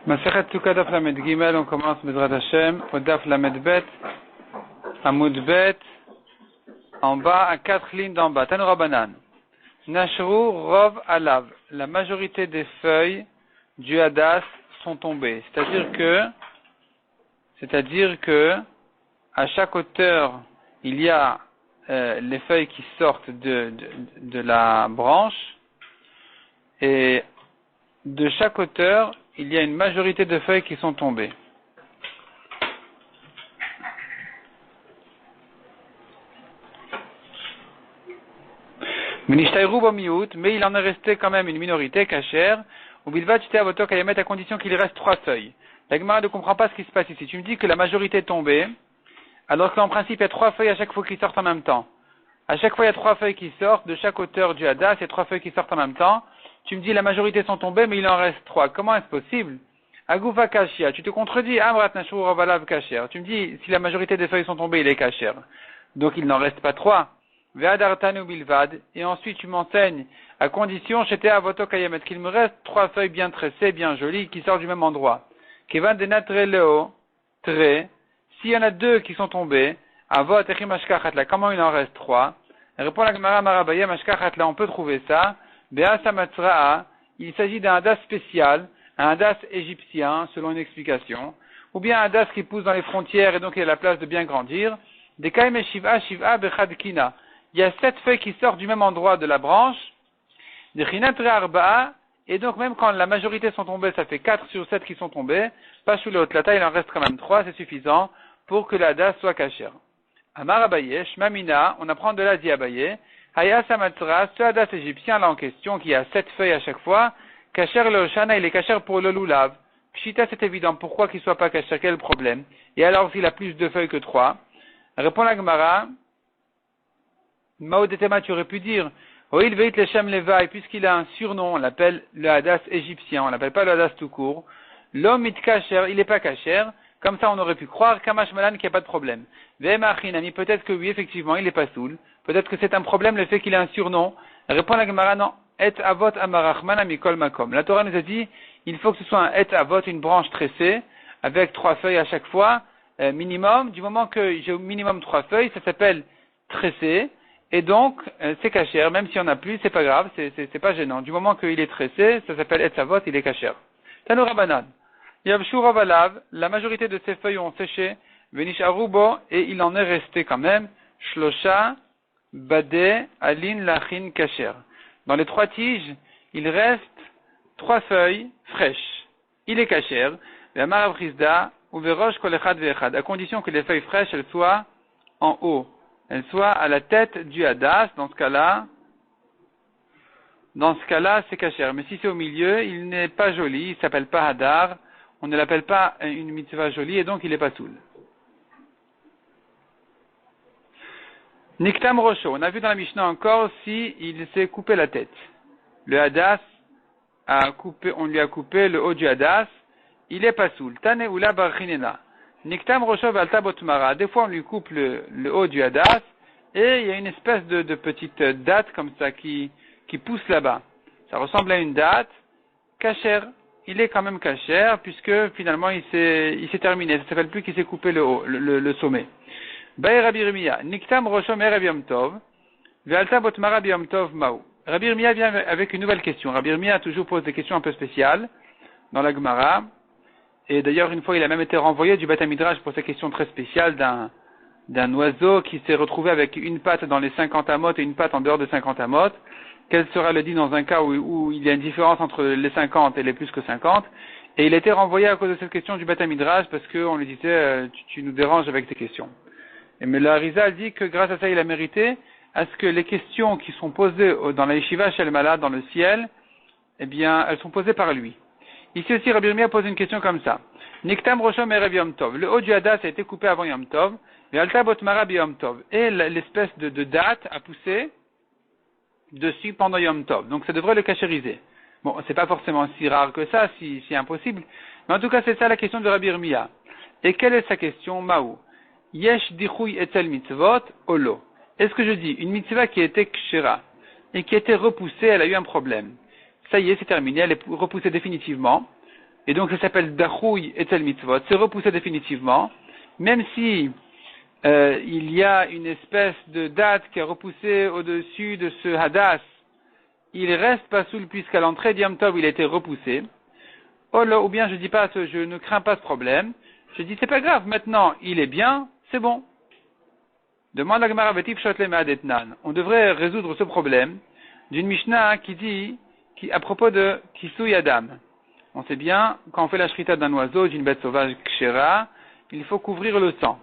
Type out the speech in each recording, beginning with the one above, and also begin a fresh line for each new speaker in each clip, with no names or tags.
Masechet Sukkah Daf Lamed Gimel, on commence Bezrat Hashem, au Daf Lamed Bet, Amud Bet, en bas, à 4 lignes d'en bas. Tanu Rabbanan. Nashru Rov Alav. La majorité des feuilles du Hadas sont tombées. C'est-à-dire que, à chaque hauteur, il y a les feuilles qui sortent de la branche, et de chaque hauteur, il y a une majorité de feuilles qui sont tombées. Mais il en est resté quand même une minorité cachère, ou bilvat avotok ayamet, à condition qu'il reste 3 feuilles. La Gemara ne comprend pas ce qui se passe ici. Tu me dis que la majorité est tombée, alors qu'en principe il y a 3 feuilles à chaque fois qui sortent en même temps. À chaque fois il y a 3 feuilles qui sortent, de chaque hauteur du hadas, il y a 3 feuilles qui sortent en même temps. Tu me dis la majorité sont tombées, mais il en reste 3. Comment est-ce possible? Agouva kashia, tu te contredis, amrat nashur ravalav kasher. Tu me dis, si la majorité des feuilles sont tombées, il est kasher. Donc il n'en reste pas 3. Ve'adartanu bilvad, et ensuite tu m'enseignes, à condition, j'étais à voto kayamet, qu'il me reste 3 feuilles bien tressées, bien jolies, qui sortent du même endroit. Kevan denatre leo, tre, s'il y en a 2 qui sont tombées, avot echim ashkachatla, comment il en reste 3? Répond la Gemara Marabaya, ashkachatla, on peut trouver ça. Be'asa matzra'a, il s'agit d'un hadas spécial, un hadas égyptien, selon une explication, ou bien un hadas qui pousse dans les frontières et donc il a la place de bien grandir. Des kaim shiv'a shiv'a bechadkina. Il y a 7 feuilles qui sortent du même endroit de la branche. De chinatre arba'a, et donc même quand la majorité sont tombées, ça fait 4 sur 7 qui sont tombées. Pas sous le haut la taille, il en reste quand même 3, c'est suffisant pour que l'hadas soit kasher. Amar Abaye, Shmamina, on apprend de là dit Abaye, Haya Samatra, ce hadas égyptien là en question, qui a 7 feuilles à chaque fois, kasher le Oshana, il est kasher pour le lulav. Pshita, c'est évident, pourquoi qu'il soit pas kasher, quel est le problème? Et alors s'il a plus de feuilles que 3? Répond la Gemara, Maodetema, tu aurais pu dire, Oil veit leshem levai, puisqu'il a un surnom, on l'appelle le hadas égyptien, on l'appelle pas le hadas tout court. L'homme it kasher, il est pas kasher. Comme ça, on aurait pu croire, Kamash Malan, qu'il n'y a pas de problème. Ve'emachinani, peut-être que oui, effectivement, il est pas soul. Peut-être que c'est un problème, le fait qu'il ait un surnom. Répond la Gemara, non. Et avot amarachman amikol makom. La Torah nous a dit, il faut que ce soit un et avot, une branche tressée, avec 3 feuilles à chaque fois, minimum. Du moment que j'ai au minimum 3 feuilles, ça s'appelle tressé. Et donc, c'est kasher. Même s'il y en a plus, c'est pas grave, c'est pas gênant. Du moment qu'il est tressé, ça s'appelle et avot, il est kasher. Tanu Rabbanan. Yavshu Ravalav, la majorité de ces feuilles ont séché, Venish Arubo, et il en est resté quand même, Shlosha, Bade, Alin, Lachin, Kasher. Dans les 3 tiges, il reste 3 feuilles fraîches. Il est kasher, Ve'amar Avrizda, ou Verosh Kolechad Ve'echad, à condition que les feuilles fraîches, elles soient en haut. Elles soient à la tête du hadas, dans ce cas-là, c'est kasher. Mais si c'est au milieu, il n'est pas joli, il s'appelle pas hadar, on ne l'appelle pas une mitzvah jolie et donc il n'est pas soul. Niktam Rosho, on a vu dans la Mishnah encore si il s'est coupé la tête. Le hadas on lui a coupé le haut du hadas, il est pas soul. Tane ula barchinena. Niktam Rosho valta botmara. Des fois on lui coupe le haut du hadas et il y a une espèce de petite date comme ça qui pousse là-bas. Ça ressemble à une date. Kasher. Il est quand même kasher, puisque finalement il s'est terminé. Ça ne s'appelle plus qu'il s'est coupé le haut, le sommet. Baï Rabbi Irmia, Niktam Roshom Erev Yom Tov, Ve'alta Botmara B'Yom Tov Ma'u. Rabbi Irmia vient avec une nouvelle question. Rabbi Irmia toujours pose des questions un peu spéciales dans la Gemara. Et d'ailleurs, une fois, il a même été renvoyé du Beth Midrash pour ces questions très spéciales d'un oiseau qui s'est retrouvé avec une patte dans les 50 amot et une patte en dehors de 50 amot. Quel sera le dit dans un cas où il y a une différence entre les 50 et les plus que 50? Et il a été renvoyé à cause de cette question du Beth Midrash parce qu'on lui disait tu nous déranges avec tes questions. Mais le Harizal dit que grâce à ça il a mérité à ce que les questions qui sont posées dans la Yeshiva Shel Malad, dans le ciel, eh bien elles sont posées par lui. Ici aussi Rabbi Irmia pose une question comme ça. Niktam Roshom Erev Yom Tov. Le haut du hadas a été coupé avant Yom Tov. Et Alta Botmara B'Yom Tov. Et l'espèce de date a poussé dessus pendant Yom Tov. Donc ça devrait le cachériser. Bon, c'est pas forcément si rare que ça, si impossible. Mais en tout cas, c'est ça la question de Rabbi Irmia. Et quelle est sa question, Maou? Yesh dichuy etel mitzvot, olo. Est-ce que je dis, une mitzvah qui était kshera, et qui était repoussée, elle a eu un problème. Ça y est, c'est terminé, elle est repoussée définitivement. et donc ça s'appelle dachouy etel mitzvot, c'est repoussé définitivement, même si il y a une espèce de date qui est repoussée au-dessus de ce hadas, il reste pas soul puisqu'à l'entrée d'Yom Tov il a été repoussé. Oh là, ou bien je dis pas, je ne crains pas ce problème. Je dis c'est pas grave, maintenant il est bien, c'est bon. Demande la Gemara Betif Shotle Me'adetnan. On devrait résoudre ce problème d'une Mishnah qui dit, à propos de Kisui Adam. On sait bien, quand on fait la shrita d'un oiseau, d'une bête sauvage kshera, il faut couvrir le sang.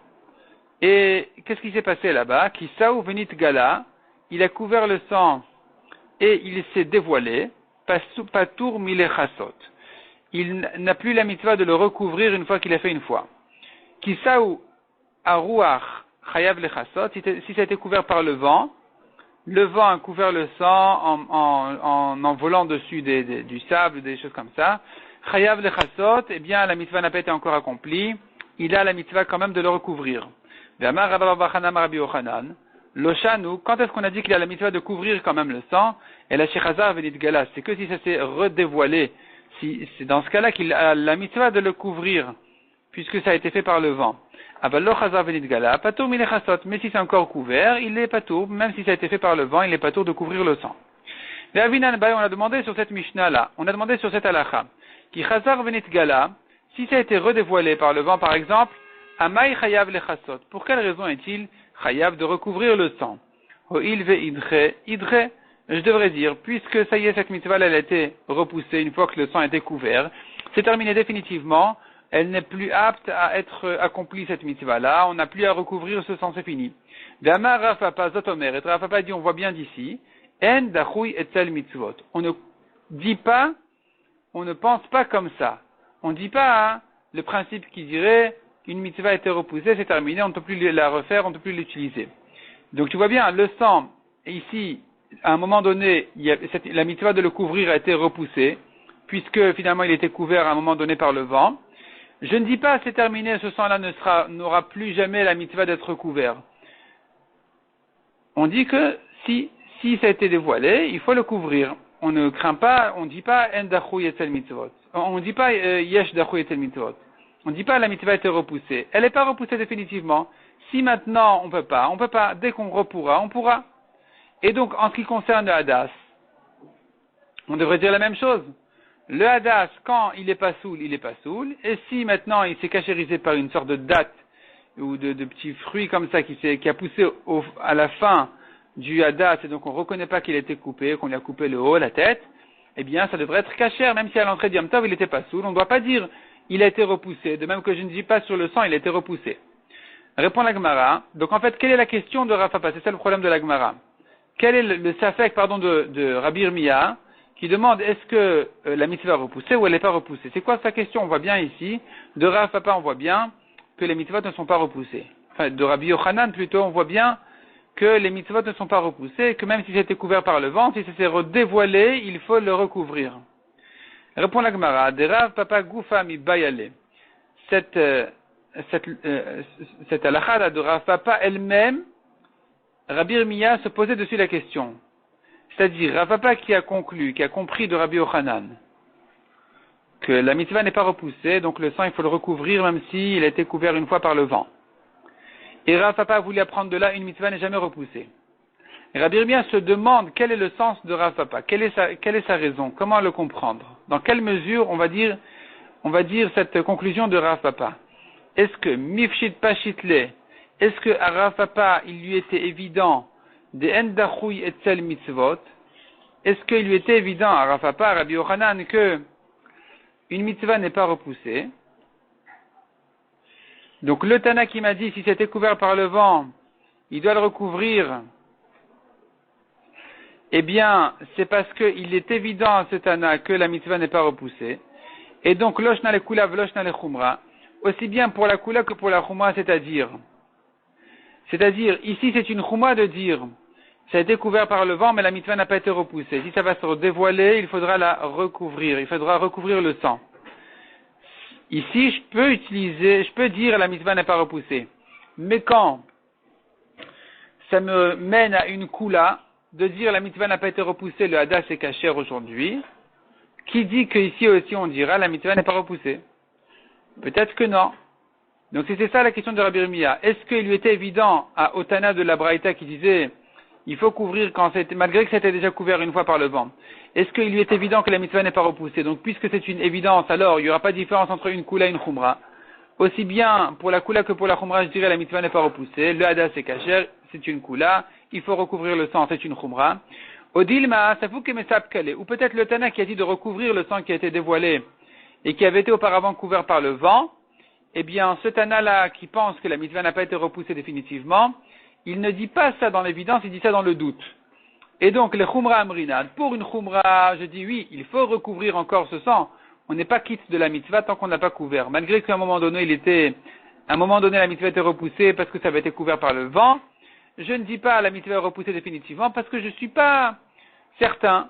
Et qu'est-ce qui s'est passé là-bas? Kisaou Venit Gala, il a couvert le sang et il s'est dévoilé, Patour Milechasot. Il n'a plus la mitzvah de le recouvrir une fois qu'il a fait une fois. Kisaou Aruach Chayav Lechasot, si ça a été couvert par le vent a couvert le sang en volant dessus du sable, des choses comme ça. Chayav Lechasot, eh bien la mitzvah n'a pas été encore accomplie, il a la mitzvah quand même de le recouvrir. Loshanu, quand est-ce qu'on a dit qu'il a la mitzvah de couvrir quand même le sang? Et la Shechazar Venit Gala, c'est que si ça s'est redévoilé, c'est dans ce cas-là qu'il a la mitzvah de le couvrir, puisque ça a été fait par le vent. Mais si c'est encore couvert, il est patour, même si ça a été fait par le vent, il est patour de couvrir le sang. On a demandé sur cette Mishnah-là, on a demandé sur cette halakha, qui chazar venit gala, si ça a été redévoilé par le vent par exemple, amay chayav lechasot. Pour quelle raison est-il chayav de recouvrir le sang? Ho'il ve idre, je devrais dire, puisque ça y est, cette mitzvah, elle a été repoussée une fois que le sang a été couvert, c'est terminé définitivement, elle n'est plus apte à être accomplie cette mitzvah-là, on n'a plus à recouvrir ce sang, c'est fini. V'amar Rav Papa zotomer, et Rav Papa dit, on voit bien d'ici, en dachui etel mitzvot. On ne dit pas, on ne pense pas comme ça. On ne dit pas, hein, le principe qui dirait, une mitzvah a été repoussée, c'est terminé, on ne peut plus la refaire, on ne peut plus l'utiliser. Donc tu vois bien, le sang, ici, à un moment donné, la mitzvah de le couvrir a été repoussée, puisque finalement il était couvert à un moment donné par le vent. Je ne dis pas c'est terminé, ce sang-là n'aura plus jamais la mitzvah d'être couvert. On dit que si ça a été dévoilé, il faut le couvrir. On ne craint pas, on ne dit pas en dachui etel mitzvot. On ne dit pas yesh dachui etel mitzvot. On ne dit pas la mitzvah a été repoussée. Elle n'est pas repoussée définitivement. Si maintenant on peut pas. Dès qu'on repourra, on pourra. Et donc en ce qui concerne le hadas, on devrait dire la même chose. Le hadas, quand il est pas soul, il est pas soul. Et si maintenant il s'est cachérisé par une sorte de date ou de petits fruits comme ça qui a poussé à la fin du hadas, et donc on ne reconnaît pas qu'il a été coupé, qu'on lui a coupé le haut, la tête, eh bien ça devrait être cachère, même si à l'entrée d'Yom Tov il n'était pas soul. On ne doit pas dire il a été repoussé, de même que je ne dis pas sur le sang il a été repoussé. Répond la Gemara. Donc en fait, quelle est la question de Rav Papa? C'est ça le problème de la Gemara. Quel est le safek, de Rabbi Irmia, qui demande est-ce que la mitzvah est repoussée ou elle n'est pas repoussée? C'est quoi sa question? On voit bien ici, de Rav Papa on voit bien que les mitzvot ne sont pas repoussées. Enfin, de Rabbi Yochanan plutôt, on voit bien que les mitzvot ne sont pas repoussées, que même si c'était couvert par le vent, si ça s'est redévoilé, il faut le recouvrir. Répond la Gemara, de Rav Papa Goufa mi bayale. Cette halakha de Rav Papa elle-même, Rabbi Irmia se posait dessus la question. C'est-à-dire, Rav Papa qui a compris de Rabbi Yochanan, que la mitzvah n'est pas repoussée, donc le sang il faut le recouvrir même s'il a été couvert une fois par le vent. Et Rav Papa voulait apprendre de là, une mitzvah n'est jamais repoussée. Et Rabbi Irmia se demande quel est le sens de Rav Papa, quelle est sa raison, comment le comprendre, dans quelle mesure on va dire cette conclusion de Rav Papa. Est-ce que mifshit pashitle, est-ce que à Rav Papa il lui était évident de endachui etzel mitzvot, est-ce qu'il lui était évident à Rav Papa, à Rabbi Yochanan, que une mitzvah n'est pas repoussée? Donc le Tana qui m'a dit si c'était couvert par le vent, il doit le recouvrir. Eh bien, c'est parce qu'il est évident à ce Tana que la mitzvah n'est pas repoussée. Et donc loshna le kula v'loshna le chumra, aussi bien pour la kula que pour la chumra, c'est-à-dire ici c'est une chumra de dire ça a été couvert par le vent, mais la mitzvah n'a pas été repoussée. Si ça va se dévoiler, il faudra la recouvrir. Il faudra recouvrir le sang. Ici, je peux dire la mitzvah n'est pas repoussée. Mais quand ça me mène à une kula de dire la mitzvah n'a pas été repoussée, le hadas est cachère aujourd'hui, Qui dit qu'ici aussi on dira la mitzvah n'est pas repoussée? Peut-être que non. Donc si c'est ça la question de Rabbi Yirmiyah, est-ce qu'il lui était évident à Otana de la Braïta qui disait il faut couvrir quand c'était, malgré que c'était déjà couvert une fois par le vent, est-ce qu'il lui est évident que la mitzvah n'est pas repoussée? Donc puisque c'est une évidence, alors il n'y aura pas de différence entre une kula et une khumra. Aussi bien pour la kula que pour la khumra, je dirais la mitzvah n'est pas repoussée. Le hadas c'est kasher, c'est une kula, il faut recouvrir le sang, c'est une khumra. Odilma, ou peut-être le Tana qui a dit de recouvrir le sang qui a été dévoilé et qui avait été auparavant couvert par le vent, eh bien, ce Tana-là qui pense que la mitzvah n'a pas été repoussée définitivement, il ne dit pas ça dans l'évidence, il dit ça dans le doute. Et donc, les khumra amrinad, pour une khumra, je dis oui, il faut recouvrir encore ce sang. On n'est pas quitte de la mitzvah tant qu'on n'a pas couvert. Malgré qu'à un moment donné, la mitzvah était repoussée parce que ça avait été couvert par le vent, je ne dis pas la mitzvah est repoussée définitivement parce que je ne suis pas certain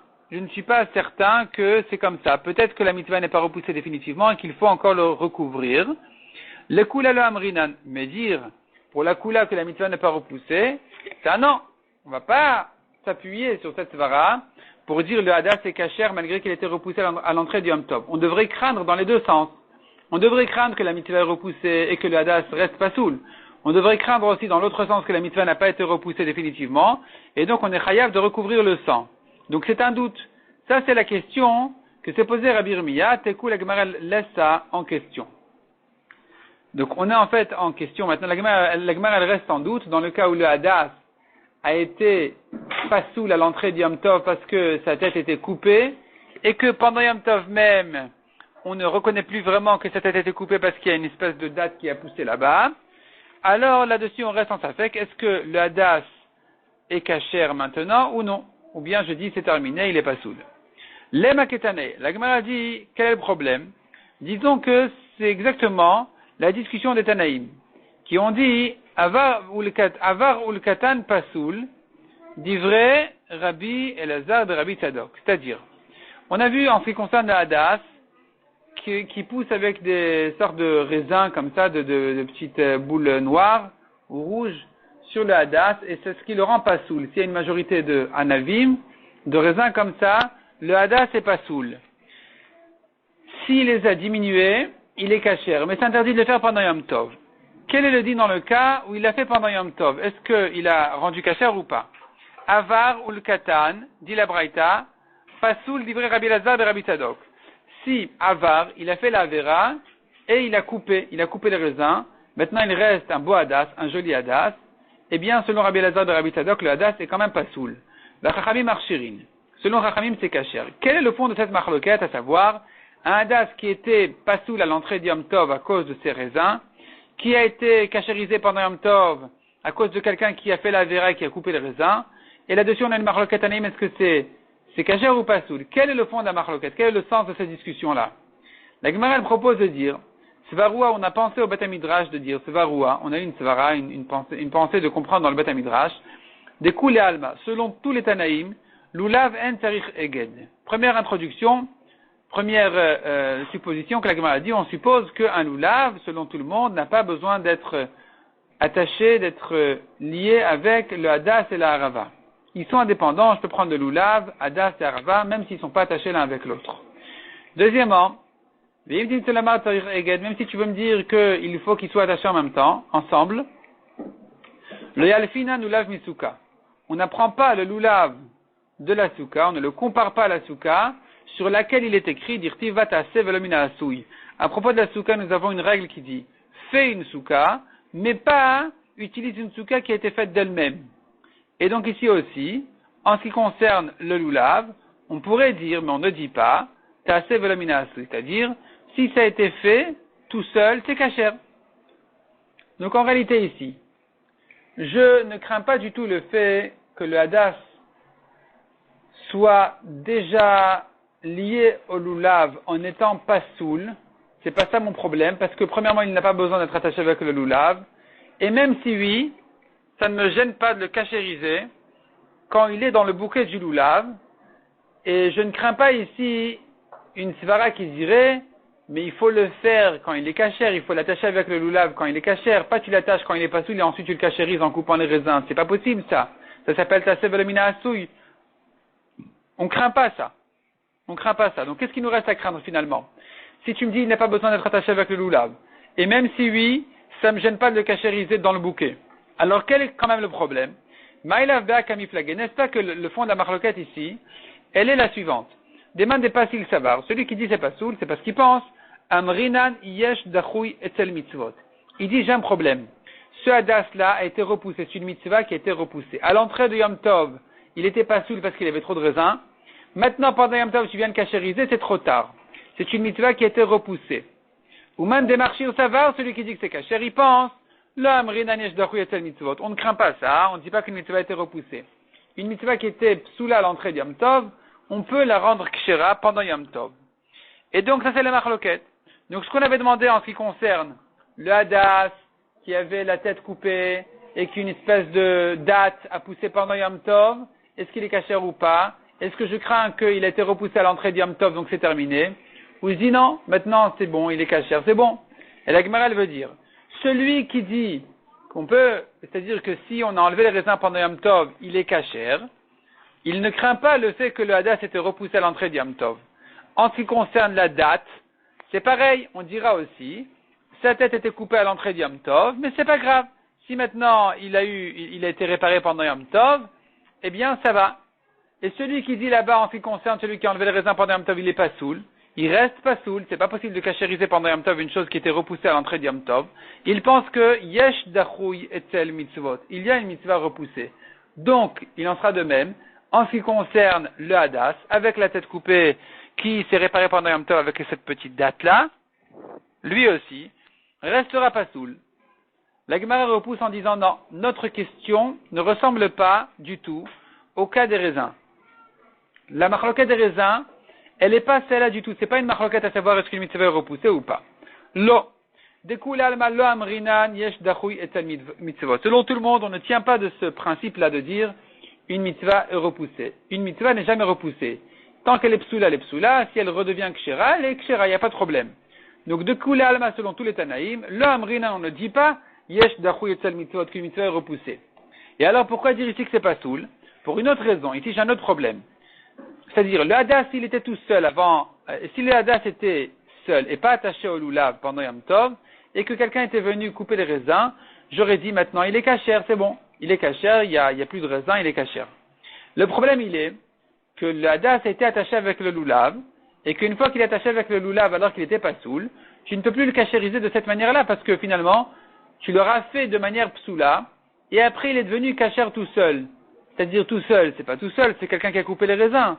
que c'est comme ça. Peut-être que la mitzvah n'est pas repoussée définitivement et qu'il faut encore le recouvrir. Le kula le amrinan, mais dire pour la kula que la mitzvah n'est pas repoussée, ça non. On ne va pas s'appuyer sur cette svara pour dire le hadas est kasher malgré qu'il ait été repoussé à l'entrée du Yom Tov. On devrait craindre dans les deux sens. On devrait craindre que la mitzvah est repoussée et que le hadas reste pas soul. On devrait craindre aussi dans l'autre sens que la mitzvah n'a pas été repoussée définitivement, et donc on est chayav de recouvrir le sang. Donc c'est un doute. Ça c'est la question que s'est posée Rabbi Yirmiyah, Tekou la Gemara laisse ça en question. Donc on est en fait en question maintenant, la Gemara elle reste en doute dans le cas où le hadas a été pas soul à l'entrée du Yom Tov parce que sa tête était coupée, et que pendant Yom Tov même, on ne reconnaît plus vraiment que sa tête a été coupée parce qu'il y a une espèce de date qui a poussé là-bas. Alors là-dessus on reste en safek, est-ce que le hadas est kasher maintenant ou non? Ou bien je dis c'est terminé, il est pas soul. Les maketane, la Gemara dit quel est le problème? Disons que c'est exactement la discussion des Tanaïm, qui ont dit avar ou le katan pasoul, d'ivrei Rabbi Elazar de Rabbi Tzadok. C'est-à-dire, on a vu en ce qui concerne le hadas qui pousse avec des sortes de raisins comme ça, de petites boules noires ou rouges sur le hadas, et c'est ce qui le rend pas soul. S'il y a une majorité de anavim, de raisins comme ça, le hadas est pas soul. S'il les a diminués, il est kasher, mais c'est interdit de le faire pendant Yom Tov. Quel est le din dans le cas où il l'a fait pendant Yom Tov? Est-ce qu'il a rendu kasher ou pas? Avar ou le katan, dit la Braïta, pas soul d'ivrei Rabbi Elazar de Rabbi Tzadok. Si avar, il a fait la vera et il a coupé les raisins, maintenant il reste un beau hadas, un joli hadas, eh bien selon Rabbi Elazar de Rabbi Tzadok, le hadas est quand même pas soul. La chachamim marchirin. Selon chachamim c'est kasher. Quel est le fond de cette marloquette, à savoir un hadas qui était pas soul à l'entrée du Yom Tov à cause de ses raisins, qui a été kasherisé pendant Yom Tov à cause de quelqu'un qui a fait la vera et qui a coupé les raisins, et là-dessus on a une marloquette anaïm, est-ce que c'est kasher ou pas soul? Quel est le fond de la marloquette? Quel est le sens de cette discussion-là? La Gemara elle propose de dire, Svaroua, on a pensé au Beth Midrash de dire, Svaroua, on a eu une Svara, une pensée de comprendre dans le Beth Midrash, des coups les alma, selon tous les Tanaïm, l'ulav en tarich eged. Première introduction, première supposition que la Gemara a dit, on suppose qu'un lulav, selon tout le monde, n'a pas besoin d'être attaché, d'être lié avec le hadas et la harava. Ils sont indépendants, je peux prendre le lulav, hadas et harava, même s'ils ne sont pas attachés l'un avec l'autre. Deuxièmement, même si tu veux me dire qu'il faut qu'ils soient attachés en même temps, ensemble, le yalfina lulav misuka. On n'apprend pas le lulav de la souka, on ne le compare pas à la souka, sur laquelle il est écrit, dirti vatase velomina asouy. À propos de la souka, nous avons une règle qui dit, fais une souka, mais pas utilise une souka qui a été faite d'elle-même. Et donc ici aussi, en ce qui concerne le lulav, on pourrait dire, mais on ne dit pas, tase velomina asouy, c'est-à-dire, si ça a été fait tout seul, c'est kasher. Donc en réalité ici, je ne crains pas du tout le fait que le hadas soit déjà lié au lulav en étant pas soul. C'est pas ça mon problème, parce que premièrement, il n'a pas besoin d'être attaché avec le lulav, et même si oui, ça ne me gêne pas de le cachériser quand il est dans le bouquet du lulav, et je ne crains pas ici une svara qui dirait, mais il faut le faire quand il est kasher, il faut l'attacher avec le lulav quand il est kasher, pas tu l'attaches quand il est pas soul et ensuite tu le cachérises en coupant les raisins. C'est pas possible ça. Ça s'appelle taseh velomina asouy. On craint pas ça. On ne craint pas ça. Donc qu'est-ce qu'il nous reste à craindre finalement? Si tu me dis il n'a pas besoin d'être attaché avec le loulav, et même si oui, ça ne me gêne pas de le cachériser dans le bouquet. Alors quel est quand même le problème? Maïlav Bea Kamiflagé. N'est-ce pas que le fond de la marloquette ici, elle est la suivante. Demande pas s'il savoir. Celui qui dit c'est pas soul, c'est parce qu'il pense. Amrinan yesh dachui etzel mitzvot. Il dit j'ai un problème. Ce hadas là a été repoussé. C'est une mitzvah qui a été repoussée. À l'entrée de Yom Tov, il était pas soul parce qu'il avait trop de raisins. Maintenant, pendant Yom Tov, tu viens de cachériser, c'est trop tard. C'est une mitzvah qui a été repoussée. Ou même des marchés au savoir, celui qui dit que c'est caché, il pense. On ne craint pas ça, on ne dit pas qu'une mitzvah a été repoussée. Une mitzvah qui était psoula à l'entrée de Yom Tov, on peut la rendre kshera pendant Yom Tov. Et donc ça c'est la marloquette. Donc ce qu'on avait demandé en ce qui concerne le hadas, qui avait la tête coupée, et qu'une espèce de date a poussé pendant Yom Tov, est-ce qu'il est kashera ou pas? Est-ce que je crains qu'il a été repoussé à l'entrée de Yom Tov, donc c'est terminé? Ou je dis non, maintenant c'est bon, il est kashera, c'est bon. Et la Gemara elle veut dire, celui qui dit qu'on peut, c'est-à-dire que si on a enlevé les raisins pendant Yom Tov, il est kasher, il ne craint pas le fait que le hadas était repoussé à l'entrée de Yom Tov. En ce qui concerne la date, c'est pareil, on dira aussi, sa tête était coupée à l'entrée de Yom Tov, mais c'est pas grave. Si maintenant il a été réparé pendant Yom Tov, eh bien ça va. Et celui qui dit là-bas en ce qui concerne celui qui a enlevé les raisins pendant Yom Tov, il est pas soul. Il reste pas soul, c'est pas possible de cachériser pendant Yom Tov une chose qui était repoussée à l'entrée de Yom Tov. Il pense que yesh dachui etzel mitzvot. Il y a une mitzvah repoussée. Donc, il en sera de même en ce qui concerne le hadas, avec la tête coupée qui s'est réparée pendant Yom Tov avec cette petite date-là. Lui aussi, restera pas soul. La Gemara repousse en disant non, notre question ne ressemble pas du tout au cas des raisins. La marloquette des raisins, elle n'est pas celle-là du tout. C'est pas une marloquette à savoir est-ce qu'une mitzvah est repoussée ou pas. Lo. Selon tout le monde, on ne tient pas de ce principe-là de dire une mitzvah est repoussée. Une mitzvah n'est jamais repoussée. Tant qu'elle est psoula, elle est psoula. Si elle redevient kshera, elle est kshera, il n'y a pas de problème. Donc, de kula alma, selon tous les Tanaïm, lo amrina, on ne dit pas yesh dachui etzal mitzvot, qu'une mitzvah est repoussée. Et alors, pourquoi dire ici que c'est pas soul? Pour une autre raison. Ici, j'ai un autre problème. C'est-à-dire, le hadas, s'il était tout seul avant, si le hadas était seul et pas attaché au loulav pendant Yom Tov, et que quelqu'un était venu couper les raisins, j'aurais dit maintenant, il est kasher, c'est bon. Il est kasher, il y a plus de raisins, il est kasher. Le problème, il est que le hadas a été attaché avec le loulav, et qu'une fois qu'il est attaché avec le loulav alors qu'il n'était pas soul, tu ne peux plus le cachériser de cette manière-là, parce que finalement, tu l'auras fait de manière psoula, et après il est devenu kasher tout seul. C'est-à-dire tout seul, c'est pas tout seul, c'est quelqu'un qui a coupé les raisins.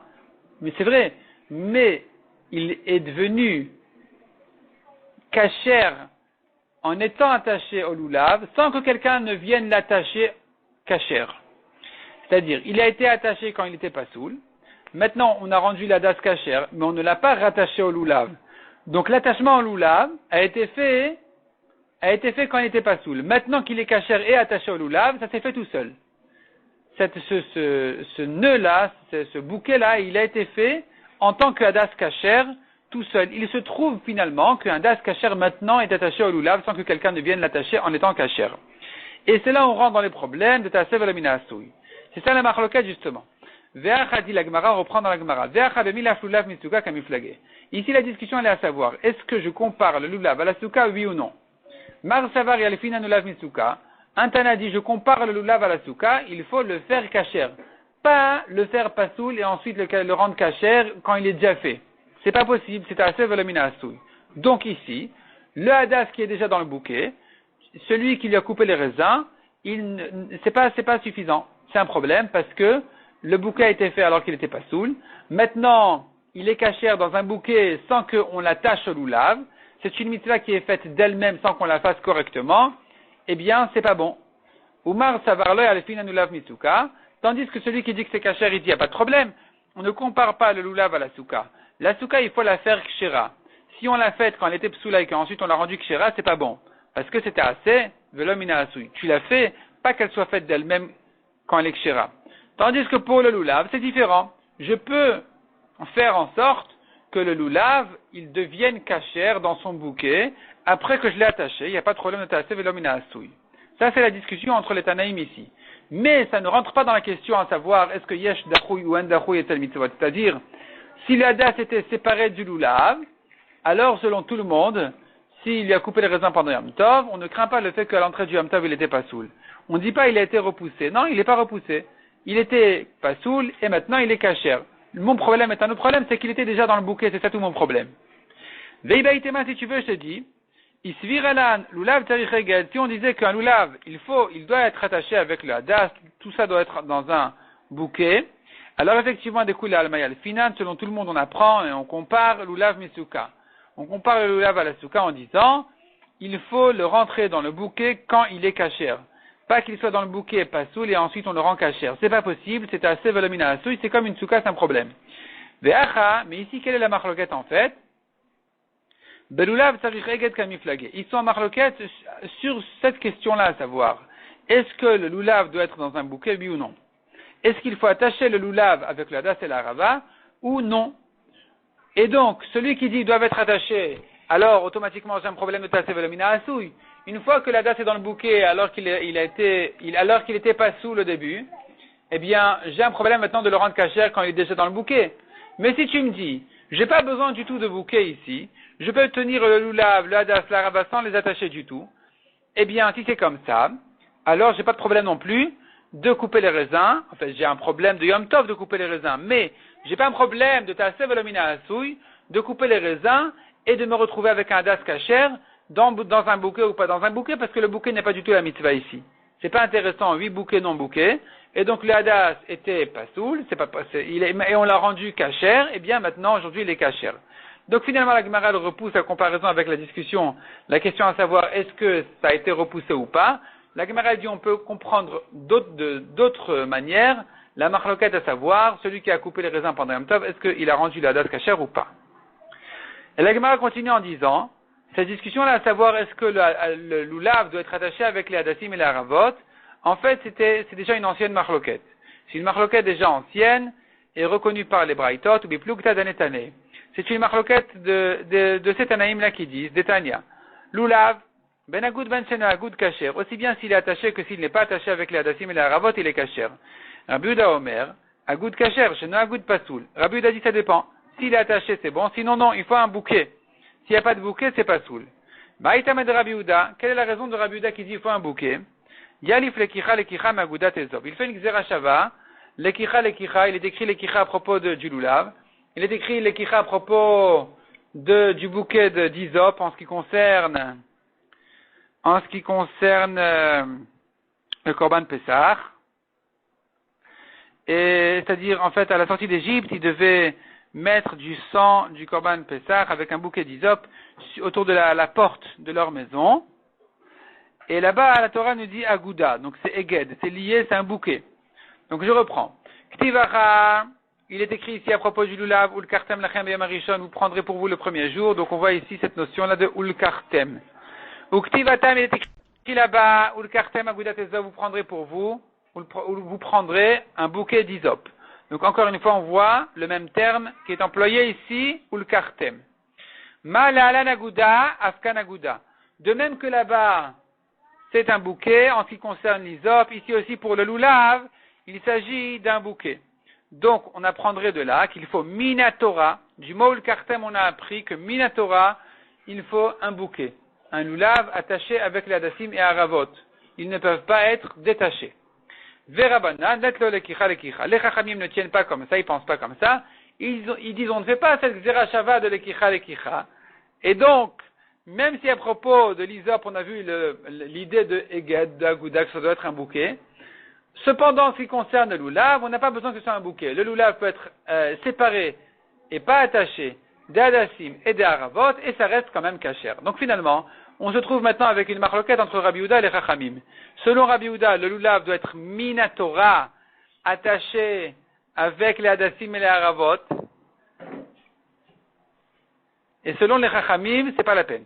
Mais c'est vrai, mais il est devenu kasher en étant attaché au loulav, sans que quelqu'un ne vienne l'attacher kasher. C'est-à-dire, il a été attaché quand il n'était pas soul. Maintenant, on a rendu la das kasher, mais on ne l'a pas rattaché au loulav. Donc, l'attachement au loulav a été fait quand il n'était pas soul. Maintenant qu'il est kasher et attaché au loulav, ça s'est fait tout seul. Ce nœud-là, ce bouquet-là, il a été fait en tant qu'un das kasher tout seul. Il se trouve finalement qu'un das kasher maintenant est attaché au loulav sans que quelqu'un ne vienne l'attacher en étant kasher. Et c'est là où on rentre dans les problèmes de Tasev et la Mina Asouï. C'est ça la marloquette justement. Ve'acha dit la Gemara, on reprend dans la Gemara. Ve'acha b'milaf lulav misuka kamiflagé. Ici la discussion elle est à savoir, est-ce que je compare le lulav à la souka, oui ou non? Mar savar yalfina lulav misuka. Un Tana dit, je compare le lulav à la souka, il faut le faire kasher. Pas le faire pasoul et ensuite le rendre kasher quand il est déjà fait. C'est pas possible, c'est à Tasev et la Mina Asouï. Donc ici, le hadas qui est déjà dans le bouquet, celui qui lui a coupé les raisins, c'est pas suffisant. C'est un problème parce que le bouquet a été fait alors qu'il n'était pas soul. Maintenant, il est kasher dans un bouquet sans qu'on l'attache au loulav. C'est une mitzvah qui est faite d'elle-même sans qu'on la fasse correctement. Eh bien, c'est pas bon. Umar savarloy alefina lulav mitsuka. Tandis que celui qui dit que c'est kasher, il dit, il n'y a pas de problème. On ne compare pas le lulav à la souka. La souka, il faut la faire kshera. Si on l'a faite quand elle était psoula et qu'ensuite on l'a rendue kshera, c'est pas bon. Parce que c'était assez, velomina asui. Tu l'as fait, pas qu'elle soit faite d'elle-même quand elle est kshera. Tandis que pour le lulav, c'est différent. Je peux faire en sorte que le lulav, il devienne kasher dans son bouquet, après que je l'ai attaché, il n'y a pas de problème de tasser velomina asui. Ça, c'est la discussion entre les Tanaïm ici. Mais ça ne rentre pas dans la question à savoir, est-ce que yesh dachui ou en dachui est tel mitzvot. C'est-à-dire, Si le hadas était séparé du loulav, alors selon tout le monde, s'il lui a coupé les raisins pendant Yom Tov, on ne craint pas le fait qu'à l'entrée du Yom Tov, il n'était pas saoul. On ne dit pas il a été repoussé. Non, il n'est pas repoussé. Il était pas saoul et maintenant il est kasher. Mon problème est un autre problème, c'est qu'il était déjà dans le bouquet, c'est ça tout mon problème. Veibaïtema, si tu veux, je te dis, Isviralan, lulav tarich. Si on disait qu'un lulav, il doit être attaché avec le hadas, tout ça doit être dans un bouquet, alors effectivement, des coups al finan, selon tout le monde, on apprend et on compare lulav misuka. On compare le lulav à la souka en disant, il faut le rentrer dans le bouquet quand il est kasher. Pas qu'il soit dans le bouquet pas soul et ensuite on le rend kasher. C'est pas possible, c'est assez volumina assoui, c'est comme une souka, c'est un problème. Ve'acha, mais ici, quelle est la marloquette en fait? Belulav tzarich eget kamiflagé. Ils sont en marloquette sur cette question-là, à savoir, est-ce que le lulav doit être dans un bouquet, oui ou non? Est-ce qu'il faut attacher le lulav avec la das et la rava, ou non? Et donc, celui qui dit qu'ils doivent être attachés, alors automatiquement j'ai un problème de tasse volumina assoui. Une fois que la das est dans le bouquet, alors qu'il était pas sous le début, eh bien, j'ai un problème maintenant de le rendre kasher quand il est déjà dans le bouquet. Mais si tu me dis, j'ai pas besoin du tout de bouquet ici, je peux tenir le lulav, le hadas, la rava sans les attacher du tout, eh bien, si c'est comme ça, alors j'ai pas de problème non plus de couper les raisins. En fait, j'ai un problème de Yom Tov de couper les raisins, mais j'ai pas un problème de tasse volumina assoui, de couper les raisins et de me retrouver avec un hadas kasher dans un bouquet ou pas dans un bouquet, parce que le bouquet n'est pas du tout la mitzvah ici. C'est pas intéressant, 8 bouquets, non bouquets, et donc le hadas était pas soul, et on l'a rendu kasher, et bien maintenant, aujourd'hui, il est kasher. Donc finalement, la Gemara repousse la comparaison avec la discussion, la question à savoir, est-ce que ça a été repoussé ou pas? La Gemara dit, on peut comprendre d'autres manières, la marloquette à savoir, celui qui a coupé les raisins pendant Yom Tov, est-ce qu'il a rendu le hadas kasher ou pas? Et la Gemara continue en disant, cette discussion-là, à savoir est-ce que le lulav doit être attaché avec les hadassim et les haravot, en fait, c'est déjà une ancienne marloquette. C'est une marloquette déjà ancienne et reconnue par les braïtot ou biplukta danetane. C'est une marloquette de ces tanaïm-là qui disent, des tanya. Lulav, ben agoud ben shena agoud kasher. Aussi bien s'il est attaché que s'il n'est pas attaché avec les hadassim et les haravot, il est kasher. Rabbi Yehuda Omer, agoud kasher, shena agoud pasoul. Rabbi Yehuda dit ça dépend. S'il est attaché, c'est bon. Sinon, non, il faut un bouquet. S'il n'y a pas de bouquet, c'est pas soul. Maïtamed Rabbi Yehuda, quelle est la raison de Rabbi Yehuda qui dit il faut un bouquet? Yalif lekicha magudat ezov. Il fait une xerashava, lekicha, il est écrit lekicha à propos du lulav. Il est écrit lekicha à propos du bouquet d'Izop en ce qui concerne le Korban Pessah. Et c'est-à-dire, en fait, à la sortie d'Égypte, il devait mettre du sang du Korban Pessah avec un bouquet d'hysope autour de la porte de leur maison. Et là-bas, la Torah nous dit Agouda, donc c'est Eged, c'est lié, c'est un bouquet. Donc je reprends. Ktivacha, il est écrit ici à propos du lulav, Ul Kartem Lachem B'Yom Harishon, vous prendrez pour vous le premier jour. Donc on voit ici cette notion-là de Ul Kartem. Ou Ktivatam, il est écrit là-bas, Ul Kartem Agouda Tezov, vous prendrez pour vous, ou vous prendrez un bouquet d'hysope. Donc encore une fois, on voit le même terme qui est employé ici, ou le kartem. Ma la'alan aguda, afkan aguda. De même que là-bas, c'est un bouquet en ce qui concerne l'hysope. Ici aussi pour le lulav, il s'agit d'un bouquet. Donc on apprendrait de là qu'il faut minatora. Du mot le kartem, on a appris que minatora, il faut un bouquet. Un lulav attaché avec les hadassim et haravot. Ils ne peuvent pas être détachés. Verabana, les chachamim ne tiennent pas comme ça, ils pensent pas comme ça. Ils disent on ne fait pas cette xerashava de lekicha. Et donc, même si à propos de l'hysope on a vu l'idée de Eged, de Agouda, que ça doit être un bouquet, cependant en ce qui concerne le lulav, on n'a pas besoin que ce soit un bouquet. Le lulav peut être séparé et pas attaché des hadassim et des haravot, et ça reste quand même kasher. Donc finalement, on se trouve maintenant avec une marloquette entre Rabbi Yehuda et les Chachamim. Selon Rabbi Yehuda, le lulav doit être minatora, attaché avec les hadassim et les haravot. Et selon les Chachamim, c'est pas la peine.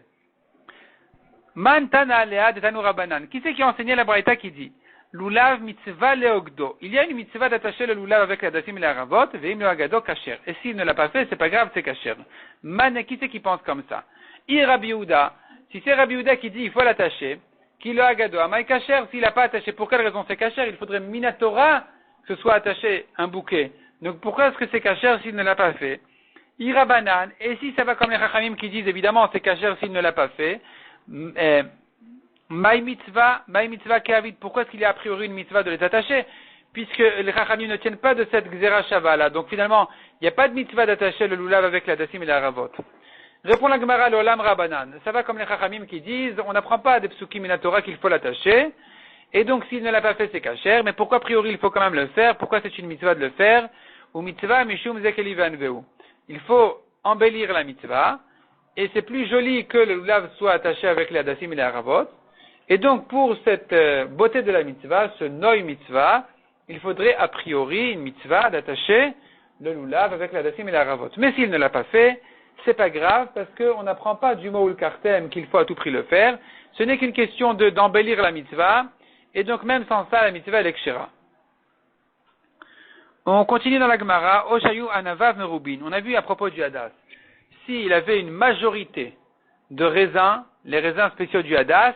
Man tana alea de tanu rabanan. Qui c'est qui a enseigné la braïta qui dit lulav mitzvah leogdo. Il y a une mitzvah d'attacher le lulav avec les hadassim et les haravot, veim le agado kasher. Et s'il ne l'a pas fait, c'est pas grave, c'est kasher. Man, qui c'est qui pense comme ça? Rabbi Yehuda. Si c'est Rabbi Yehuda qui dit il faut l'attacher, qui le agado, amay kasher, s'il n'a pas attaché, pour quelle raison c'est kasher? Il faudrait minatora que ce soit attaché un bouquet. Donc pourquoi est-ce que c'est kasher s'il ne l'a pas fait? Ira banane. Et si ça va comme les Chachamim qui disent, évidemment, c'est kasher s'il ne l'a pas fait. Maï mitzvah kehavit. Pourquoi est-ce qu'il y a a priori une mitzvah de les attacher? Puisque les Chachamim ne tiennent pas de cette Gzera Shava là. Donc finalement, il n'y a pas de mitzvah d'attacher le lulav avec la dassim et la ravot. Répond la Gemara l'olam rabanan. Ça va comme les Chachamim qui disent, on n'apprend pas des psukim in la Torah qu'il faut l'attacher. Et donc s'il ne l'a pas fait, c'est kasher. Mais pourquoi a priori il faut quand même le faire? Pourquoi c'est une mitzvah de le faire? Ou mitzvah mishum zekeli vanveu. Il faut embellir la mitzvah. Et c'est plus joli que le lulav soit attaché avec la dassim et la ravot. Et donc pour cette beauté de la mitzvah, ce noi mitzvah, il faudrait a priori une mitzvah d'attacher le lulav avec la dassim et la ravot. Mais s'il ne l'a pas fait, c'est pas grave parce qu'on n'apprend pas du mot kartem qu'il faut à tout prix le faire. Ce n'est qu'une question d'embellir la mitzvah. Et donc même sans ça, la mitzvah elle est kshera. On continue dans la Gemara. Oshayu anavav merubin. On a vu à propos du hadas. S'il avait une majorité de raisins, les raisins spéciaux du hadas,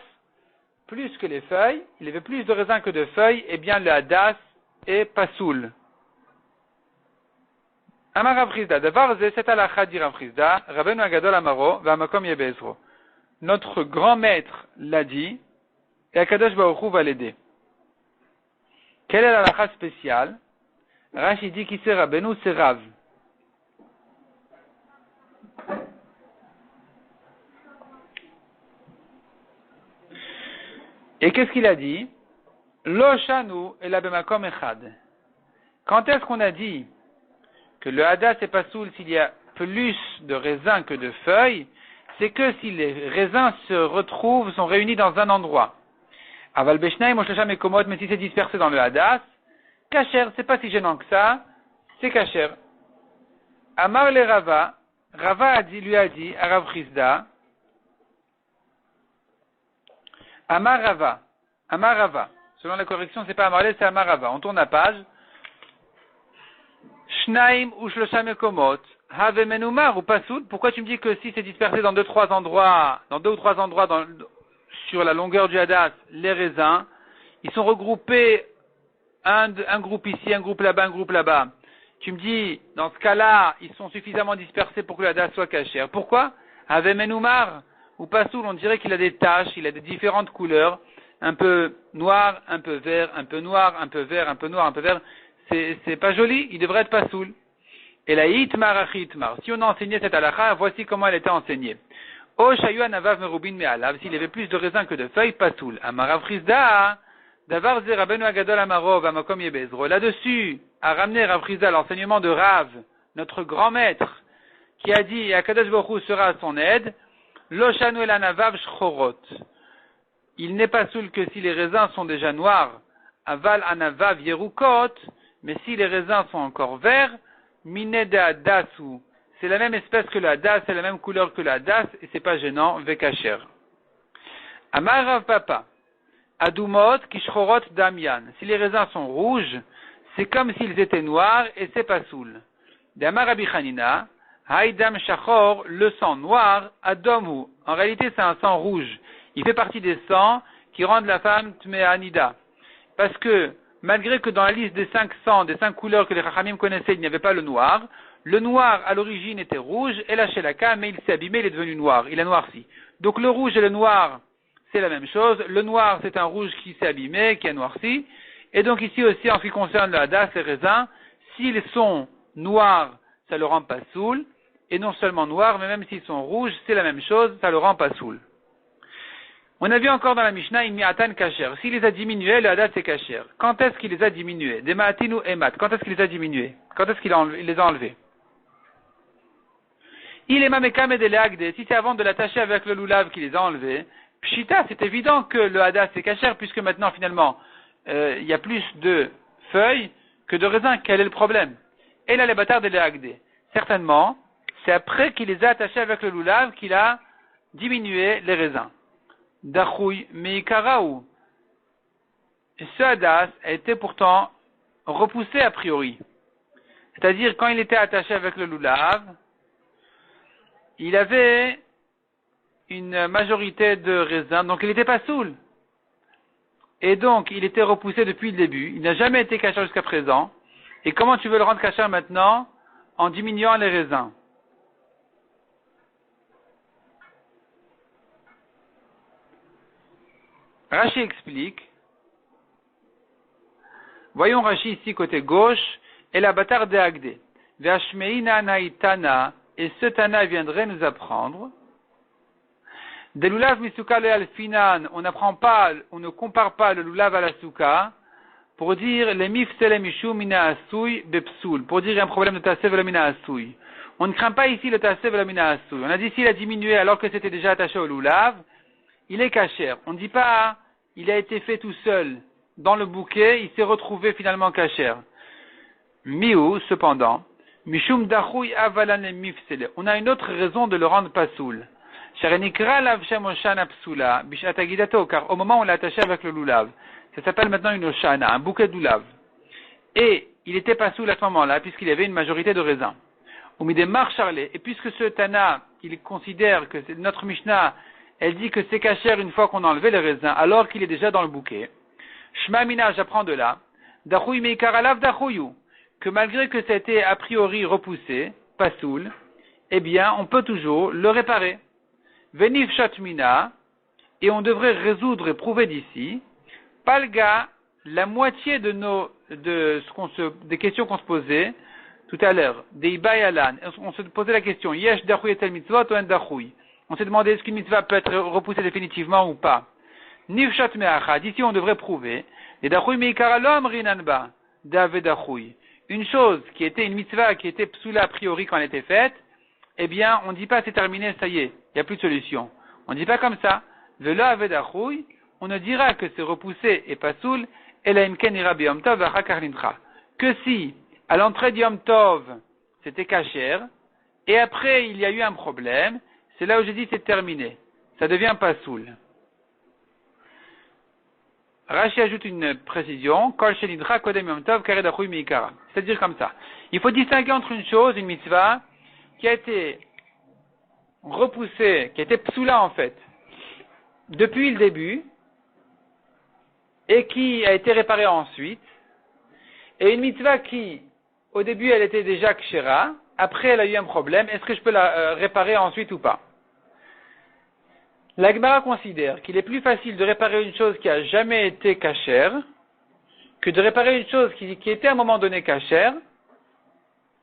plus que les feuilles, il avait plus de raisins que de feuilles, eh bien le hadas est pasoul. Amar Rav Chizda, davar ze set alacha di Rav Chizda, Rabbeinu Agadol Amaro, v'amakom yebezro. Notre grand maître l'a dit, et Akadosh Baruch Hu va l'aider. Quelle est l'alacha spéciale? Rashi dit qui c'est Rabbeinu, c'est Rav. Et qu'est-ce qu'il a dit? Lo shanu ela bemakom echad. Quand est-ce qu'on a dit que le hadas est pasoul s'il y a plus de raisins que de feuilles? C'est que si les raisins se retrouvent, sont réunis dans un endroit. Aval beshnai moshlesha mekomot, mais si c'est dispersé dans le hadas, kasher, c'est pas si gênant que ça, c'est kasher. Amar le Rava, Rava lui a dit à Rav Chizda, Amar Rava. Selon la correction, c'est pas Amarle, c'est Amar Rava. On tourne la page. Shnaim ou shlosha mekomot, have menumar ou pasoud. Pourquoi tu me dis que si c'est dispersé dans deux ou trois endroits sur la longueur du hadas, les raisins, ils sont regroupés, un groupe ici, un groupe là-bas. Tu me dis, dans ce cas-là, ils sont suffisamment dispersés pour que le hadas soit kasher. Pourquoi? Have menumar ou pasoul, on dirait qu'il a des taches, il a des différentes couleurs, un peu noir, un peu vert, un peu noir, un peu vert, un peu noir, un peu vert. C'est pas joli, il devrait être pasoul. Et la hitmar achitmar. Si on a enseigné cette halakha, voici comment elle était enseignée. O shayu anavav merubin me'alav, s'il y avait plus de raisins que de feuilles, pasoul. Amarav Chizda, davar ze Rabbeinu Agadol Amarov, amakom yebezro. Là-dessus, a ramené Rav Chizda l'enseignement de Rav, notre grand maître, qui a dit, Akadosh Baruch Hu sera à son aide, lo shanu el anavav shchorot. Il n'est pas soul que si les raisins sont déjà noirs, aval anavav yerukot, mais si les raisins sont encore verts, minede hadasu, c'est la même espèce que le hadas, c'est la même couleur que le hadas, et c'est pas gênant, vekacher. Amar Rav Papa, adumot kishchorot damian, si les raisins sont rouges, c'est comme s'ils étaient noirs, et c'est pas soul. D'Amar Rabbi Chanina, haïdam shachor, le sang noir, adomu, en réalité c'est un sang rouge. Il fait partie des sangs qui rendent la femme tme'anida. Parce que, malgré que dans la liste des 5 sangs, des 5 couleurs que les Chachamim connaissaient, il n'y avait pas le noir à l'origine était rouge, et la shelaka, mais il s'est abîmé, il est devenu noir, il a noirci. Donc le rouge et le noir, c'est la même chose. Le noir, c'est un rouge qui s'est abîmé, qui a noirci. Et donc ici aussi, en ce qui concerne le hadas, les raisins, s'ils sont noirs, ça le rend pas soul. Et non seulement noirs, mais même s'ils sont rouges, c'est la même chose, ça le rend pas soul. On a vu encore dans la Mishnah, il mi'atan kasher. S'il les a diminués, le hadas c'est kasher. Quand est-ce qu'il les a diminués? Des ma'atin ou emat. Quand est-ce qu'il les a diminués? Quand est-ce qu'il les a enlevés? Il est mamekam et de si c'est avant de l'attacher avec le lulav qu'il les a enlevés, pshita, c'est évident que le hadas c'est kasher, puisque maintenant, finalement, il y a plus de feuilles que de raisins. Quel est le problème? Et là, les bâtards de l'Eagde. Certainement, c'est après qu'il les a attachés avec le lulav qu'il a diminué les raisins. Dachouy meikaraou. Et ce hadas a été pourtant repoussé a priori. C'est-à-dire, quand il était attaché avec le lulav, il avait une majorité de raisins, donc il n'était pas soul. Et donc, il était repoussé depuis le début. Il n'a jamais été kasher jusqu'à présent. Et comment tu veux le rendre kasher maintenant? En diminuant les raisins. Rashi explique. Voyons Rashi ici côté gauche, et la bâtard de Agde. Ve'ashmeina naitana, et ce Tana viendrait nous apprendre. Des lulav misuka le alfinan, on ne compare pas le lulav à la souka, pour dire les mifsele mishu mina asui bepsul, pour dire un problème de tasev le mina asui. On ne craint pas ici le tasev le mina asui. On a dit s'il a diminué alors que c'était déjà attaché au lulav, il est kasher. On ne dit pas, il a été fait tout seul dans le bouquet, il s'est retrouvé finalement kasher. Miou, cependant, mishum dachui avalan le mifsele. On a une autre raison de le rendre pasoul. Sharenikra lavshem oshana psula, bishatagidato, car au moment où on l'a attaché avec le lulav, ça s'appelle maintenant une oshana, un bouquet de lulav. Et il était pasoul à ce moment-là, puisqu'il y avait une majorité de raisins. Ou midemar charlé, et puisque ce Tana, il considère que c'est notre Mishnah, elle dit que c'est kasher une fois qu'on a enlevé les raisins, alors qu'il est déjà dans le bouquet. Shma mina, j'apprends de là, dachui meikar dachuyu, que malgré que ça a été a priori repoussé, pasoul, eh bien, on peut toujours le réparer. Venif shatmina, et on devrait résoudre et prouver d'ici, palga, la moitié des questions qu'on se posait tout à l'heure, des ibayalan, on se posait la question, yesh dachui etel mitzvot ou en dachui. On s'est demandé est-ce qu'une mitzvah peut être repoussée définitivement ou pas. Nif shatmeacha, d'ici on devrait prouver, et dachui meikar alom rinanba, dave dachui. Une chose qui était une mitzvah, qui était psoula a priori quand elle était faite, eh bien, on ne dit pas c'est terminé, ça y est, il n'y a plus de solution. On ne dit pas comme ça. Velo avedachui, on ne dira que c'est repoussé et pas soul, et la imken ira biyom tov v'achakar lintra. Que si, à l'entrée d'yom tov, c'était kasher, et après il y a eu un problème, c'est là où je dis c'est terminé. Ça devient pas soul. Rashi ajoute une précision, kol shenidra kodem yom tov karedachui meikara. C'est-à-dire comme ça. Il faut distinguer entre une chose, une mitzvah, qui a été repoussée, qui a été psoula en fait, depuis le début, et qui a été réparée ensuite, et une mitzvah qui, au début, elle était déjà kshera, après elle a eu un problème, est-ce que je peux la réparer ensuite ou pas? La Gemara considère qu'il est plus facile de réparer une chose qui a jamais été kashère, que de réparer une chose qui était à un moment donné kashère,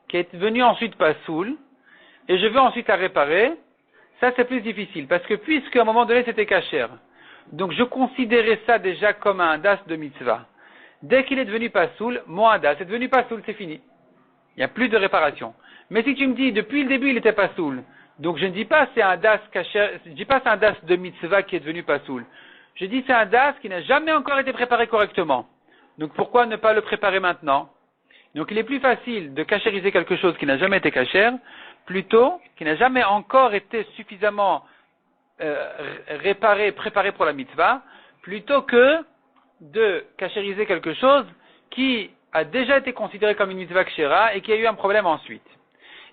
qui est devenue ensuite pasoul, et je veux ensuite la réparer, ça c'est plus difficile, parce que puisque à un moment donné c'était kashère, donc je considérais ça déjà comme un das de mitzvah. Dès qu'il est devenu pasoul, mon das est devenu pasoul, c'est fini. Il n'y a plus de réparation. Mais si tu me dis, depuis le début il était pasoul, donc je ne dis pas c'est un das kashère, je ne dis pas c'est un das de mitzvah qui est devenu pasoul. Je dis c'est un das qui n'a jamais encore été préparé correctement. Donc pourquoi ne pas le préparer maintenant? Donc il est plus facile de kashériser quelque chose qui n'a jamais été kashère, plutôt qui n'a jamais encore été suffisamment réparé, préparé pour la mitzvah, plutôt que de kashériser quelque chose qui a déjà été considéré comme une mitzvah kshera et qui a eu un problème ensuite.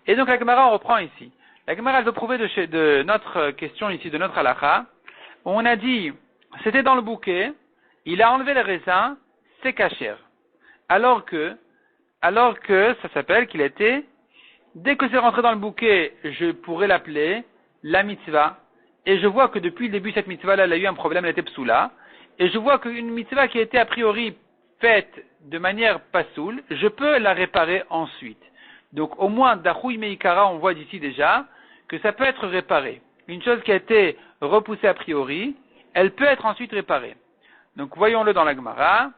Et donc la Gemara on reprend ici. La Gemara elle veut prouver de notre question ici, de notre halakha, où on a dit, c'était dans le bouquet, il a enlevé les raisins, c'est kasher. Alors que ça s'appelle qu'il était, dès que c'est rentré dans le bouquet, je pourrais l'appeler la mitzvah, et je vois que depuis le début, cette mitzvah-là, elle a eu un problème, elle était psoula, et je vois qu'une mitzvah qui a été a priori faite de manière pasoul, je peux la réparer ensuite. Donc au moins, Dachui Meikara, on voit d'ici déjà, que ça peut être réparé. Une chose qui a été repoussée a priori, elle peut être ensuite réparée. Donc voyons-le dans la Gemara.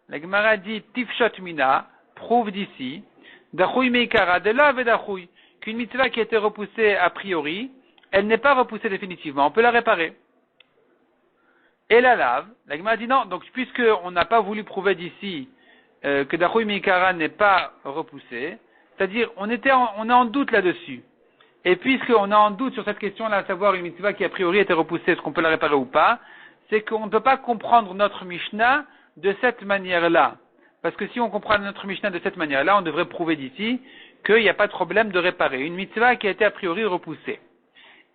La Gemara dit, Tifshot Mina, prouve d'ici, Dachui Meikara, de là Dachui, qu'une mitzvah qui a été repoussée a priori, elle n'est pas repoussée définitivement, on peut la réparer. Et la lave, la Gemara dit non, donc puisqu'on n'a pas voulu prouver d'ici que Dachui Meikara n'est pas repoussé, c'est-à-dire on est en doute là-dessus. Et puisqu'on est en doute sur cette question-là, à savoir une mitzvah qui a priori était repoussée, est-ce qu'on peut la réparer ou pas, c'est qu'on ne peut pas comprendre notre Mishnah de cette manière-là. Parce que si on comprend notre Mishnah de cette manière-là, on devrait prouver d'ici qu'il n'y a pas de problème de réparer une mitzvah qui a été a priori repoussée.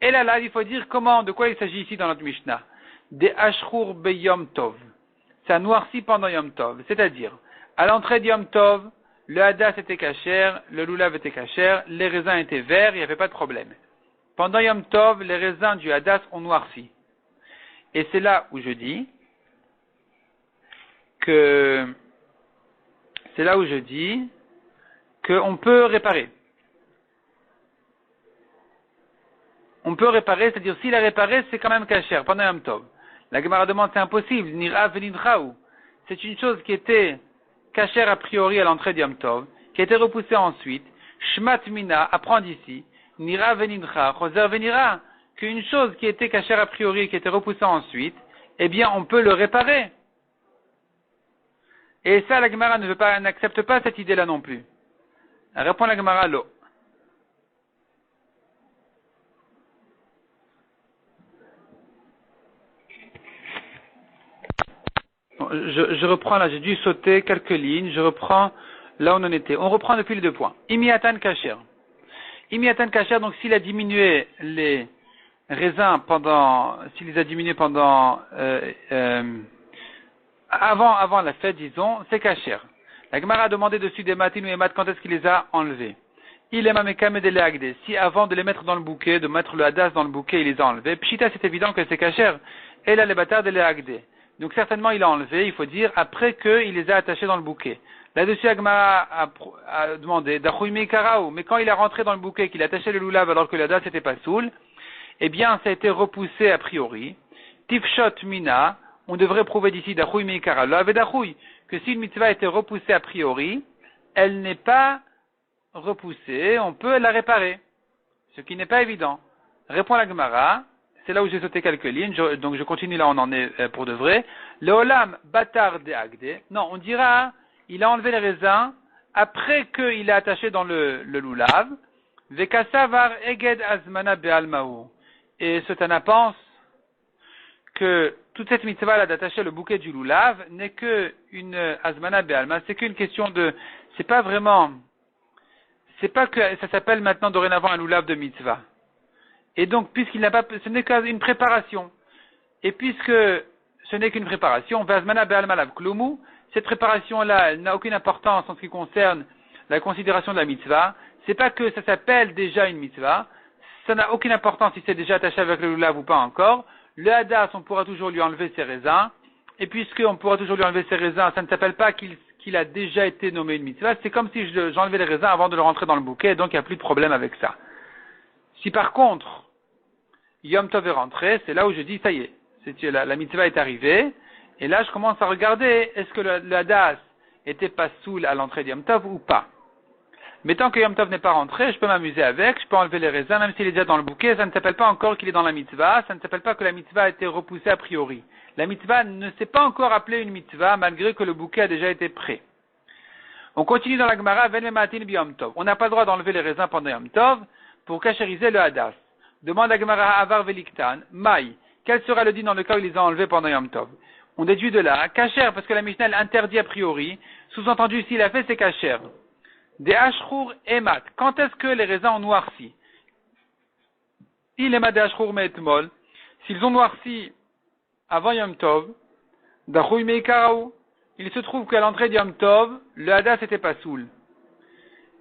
Et là, il faut dire de quoi il s'agit ici dans notre Mishnah. Des ashrour be Yom Tov. Ça noircit pendant Yom Tov. C'est-à-dire, à l'entrée de Yom Tov, le hadas était kasher, le lulav était kasher, les raisins étaient verts, il n'y avait pas de problème. Pendant Yom Tov, les raisins du hadas ont noirci. Et c'est là où je dis que c'est là où je dis qu'on peut réparer. On peut réparer, c'est-à-dire s'il a réparé, c'est quand même kasher pendant Yom Tov. La Gemara demande, c'est impossible, nira venidraou. C'est une chose qui était kasher a priori à l'entrée de Yom Tov, qui a été repoussée ensuite. Shmat mina, apprend d'ici, nira venidra, choser venira, qu'une chose qui était kasher a priori, qui était repoussée ensuite, eh bien on peut le réparer. Et ça, la Gemara n'accepte pas cette idée-là non plus. Elle répond la Gemara, l'eau. Je reprends là, j'ai dû sauter quelques lignes, je reprends là où on en était. On reprend depuis les 2 points. Imiatan kasher. Imiatan kasher, donc s'il a diminué les raisins s'il les a diminués pendant, avant la fête, disons, c'est kasher. La Gemara a demandé dessus des matines ou des mat quand est-ce qu'il les a enlevés. Il est mamekam et des leagde. Si avant de les mettre dans le bouquet, de mettre le hadas dans le bouquet, il les a enlevés. Pshita, c'est évident que c'est kasher. Et là, les bâtards des leagde. Donc certainement il a enlevé, il faut dire, après qu'il les a attachés dans le bouquet. Là-dessus, Agmara a demandé, Dachoumi Karaou, mais quand il a rentré dans le bouquet, qu'il a attaché le loulav alors que le hadas n'était pas soul, eh bien ça a été repoussé a priori. Tifshot Mina, on devrait prouver d'ici Dachoumi Karaou, Dachoui, que si une mitzvah a été repoussée a priori, elle n'est pas repoussée, on peut la réparer. Ce qui n'est pas évident. Répond la Gemara. C'est là où j'ai sauté quelques lignes, donc je continue là, on en est pour de vrai. Le olam batar de agde. Non, on dira, il a enlevé les raisins après qu'il a attaché dans le loulav. Vekasavar eged azmana be'almahu. Et ce Tana pense que toute cette mitzvah là d'attacher le bouquet du loulav n'est que une azmana be'alma. C'est qu'une question c'est pas que ça s'appelle maintenant dorénavant un loulav de mitzvah. Et donc, puisqu'il n'a pas, ce n'est qu'une préparation. Et puisque ce n'est qu'une préparation, Vazmana Be'al Malav Klomu, cette préparation-là, elle n'a aucune importance en ce qui concerne la considération de la mitzvah. C'est pas que ça s'appelle déjà une mitzvah. Ça n'a aucune importance si c'est déjà attaché avec le lulav ou pas encore. Le hadas, on pourra toujours lui enlever ses raisins. Et puisqu'on pourra toujours lui enlever ses raisins, ça ne s'appelle pas qu'il a déjà été nommé une mitzvah. C'est comme si j'enlevais les raisins avant de le rentrer dans le bouquet, donc il n'y a plus de problème avec ça. Si par contre, Yom Tov est rentré, c'est là où je dis, ça y est, la mitzvah est arrivée, et là je commence à regarder, est-ce que le hadas était pas soul à l'entrée de Yom Tov ou pas. Mais tant que Yom Tov n'est pas rentré, je peux m'amuser avec, je peux enlever les raisins, même s'il est déjà dans le bouquet, ça ne s'appelle pas encore qu'il est dans la mitzvah, ça ne s'appelle pas que la mitzvah a été repoussée a priori. La mitzvah ne s'est pas encore appelée une mitzvah, malgré que le bouquet a déjà été prêt. On continue dans la Gemara, Ven Matin bi Yom Tov. On n'a pas le droit d'enlever les raisins pendant Yom Tov pour cachériser le hadas. Demande la Gemara Avar Veliktan, Maï. Quel sera le din dans le cas où ils les ont enlevés pendant Yom Tov? On déduit de là, kacher, parce que la Mishnah interdit a priori, sous-entendu s'il a fait, c'est kacher. Des ashrour et mat. Quand est-ce que les raisins ont noirci? Il est mat des ashrour me'etmol. S'ils ont noirci avant Yom Tov, dachui meikaraou. Il se trouve qu'à l'entrée de Yom Tov, le hadas était pas soul.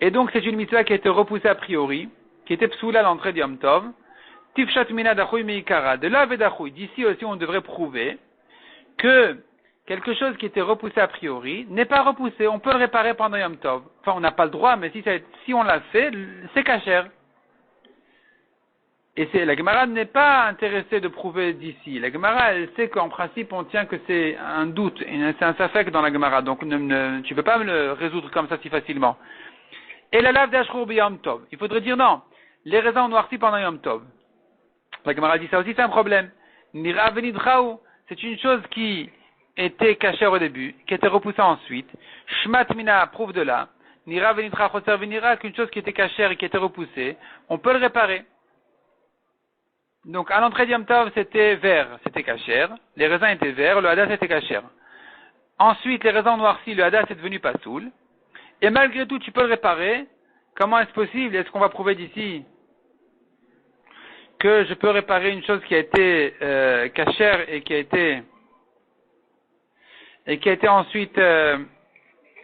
Et donc c'est une mitzvah qui a été repoussée a priori, qui était psoula à l'entrée de Yom Tov. Tifshat mina dachui meikara. De là vedachui. D'ici aussi on devrait prouver que quelque chose qui était repoussé a priori n'est pas repoussé. On peut le réparer pendant Yom Tov. Enfin, on n'a pas le droit, mais si on l'a fait, c'est kasher. Et la Gemara n'est pas intéressée de prouver d'ici. La Gemara, elle sait qu'en principe, on tient que c'est un doute, c'est un safek dans la Gemara. Donc, tu ne peux pas me le résoudre comme ça si facilement. Et la lave d'Ashrour Yom Tov. Il faudrait dire non. Les raisins ont noirci pendant Yom Tov. La Gemara dit ça aussi, c'est un problème. Nira venidraou. C'est une chose qui était cachée au début, qui était repoussée ensuite. Shmat mina prouve de là. Nira venidra choser venira, qu'une chose qui était cachée et qui était repoussée, on peut le réparer. Donc, à l'entrée de Yom Tov, c'était vert, c'était cachère. Les raisins étaient verts, le hadas était cachère. Ensuite, les raisins noircis, le hadas est devenu pas soul. Et malgré tout, tu peux le réparer. Comment est-ce possible? Est-ce qu'on va prouver d'ici que je peux réparer une chose qui a été cachère et qui a été ensuite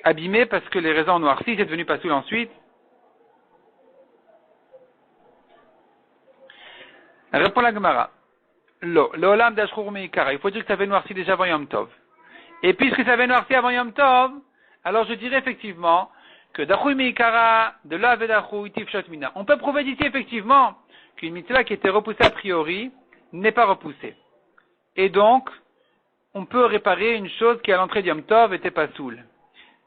abîmée parce que les raisins ont noirci, c'est devenu pas soul ensuite? Répond la Gemara. L'olam d'Ashrour Meikara. Il faut dire que ça avait noirci déjà avant Yom Tov. Et puisque ça avait noirci avant Yom Tov, alors je dirais effectivement que Dachui Meikara, de là Vedachui Tifshot Mina. On peut prouver d'ici effectivement qu'une mitzvah qui était repoussée a priori n'est pas repoussée. Et donc, on peut réparer une chose qui à l'entrée d'Yom Tov était pas soule.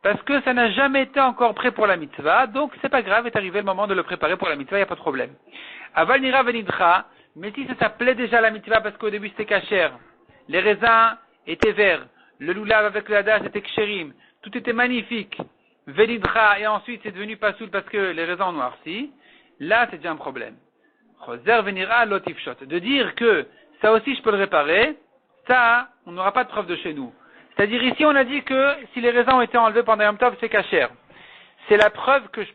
Parce que ça n'a jamais été encore prêt pour la mitzvah, donc c'est pas grave, est arrivé le moment de le préparer pour la mitzvah, il n'y a pas de problème. Aval Nira Venidra, mais si ça s'appelait déjà la mitzvah parce qu'au début c'était kasher, les raisins étaient verts, le lulav avec le hadas était kshérim, tout était magnifique, Venidra, et ensuite c'est devenu pas soul parce que les raisins ont noirci, là c'est déjà un problème. Choser Venira Lotifshot, de dire que ça aussi je peux le réparer, ça, on n'aura pas de preuve de chez nous. C'est-à-dire ici, on a dit que si les raisins ont été enlevés pendant Yom Tov, c'est kasher. C'est la preuve que je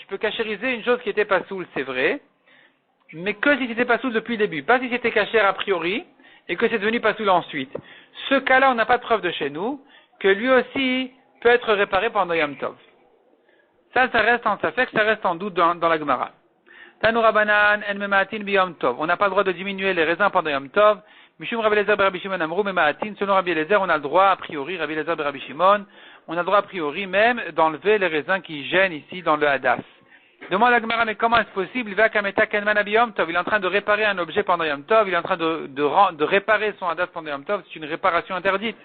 peux cachériser une chose qui n'était pas soule, c'est vrai, mais que si c'était pas soule depuis le début, pas si c'était kasher a priori, et que c'est devenu pas soule ensuite. Ce cas-là, on n'a pas de preuve de chez nous, que lui aussi peut être réparé pendant Yom Tov. Ça reste en doute dans la Gemara. Tanoura banan en mematin bi Yom Tov. On n'a pas le droit de diminuer les raisins pendant Yom Tov. Mishum Rabbi Eliezer Rabbi Shimon Amrou Memaatin, selon Rabbi Eliezer, on a le droit a priori, Rabbi Eliezer Rabbi Shimon, on a le droit a priori même d'enlever les raisins qui gênent ici dans le hadas. Demande à Gemara, mais comment est-ce possible? Il va kameta kenman abi Yom Tov, il est en train de réparer un objet pendant Yom Tov, il est en train de réparer son hadas pendant Yom Tov, c'est une réparation interdite.